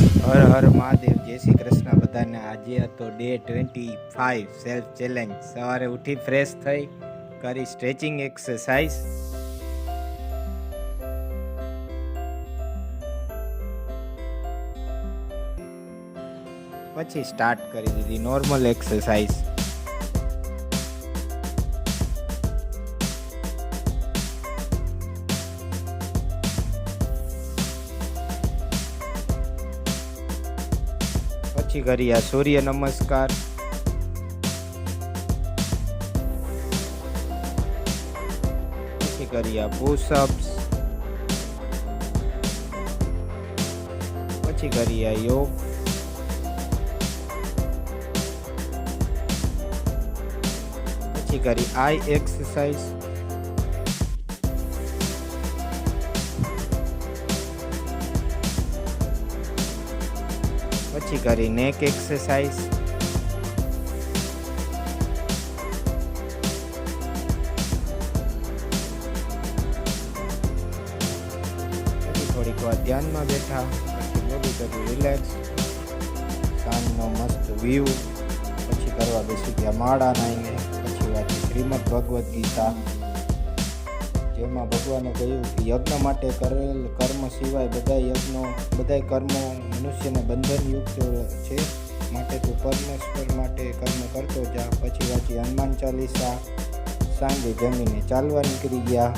હર હર મહાદેવ, જય શ્રી કૃષ્ણ બધાને। આજે હતો ડે 25 સેલ્ફ ચેલેન્જ। સવારે ઉઠી ફ્રેશ થઈ કરી સ્ટ્રેચિંગ એક્સરસાઇઝ, પછી સ્ટાર્ટ કરી દીધી નોર્મલ એક્સરસાઇઝ। પછી કર્યા સૂર્ય નમસ્કાર, પછી કર્યા પુશઅપ્સ, પછી કર્યા યોગ, પછી કરી આઈ એક્સરસાઇઝ, પછી કરી નેક એક્સરસાઇઝ, પછી થોડીક વાર ધ્યાનમાં બેઠા, પછી બોડી કરી રિલેક્સ, સાંજનો મસ્ત વ્યૂ, પછી કરવા બેસી ગયા માળા નાઈને, પછી વાંચી શ્રીમદ ભગવદ્ ગીતા, જેમાં ભગવાને કહ્યું કે યજ્ઞ માટે કરેલ કર્મ સિવાય બધાય કર્મો મનુષ્યને બંધનયુક્ત છે, માટે તું પરમેશ્વર માટે કર્મ કરતો જા। પછી વાંચી હનુમાન ચાલીસા, સાંજે જમીને ચાલવા નીકળી ગયા।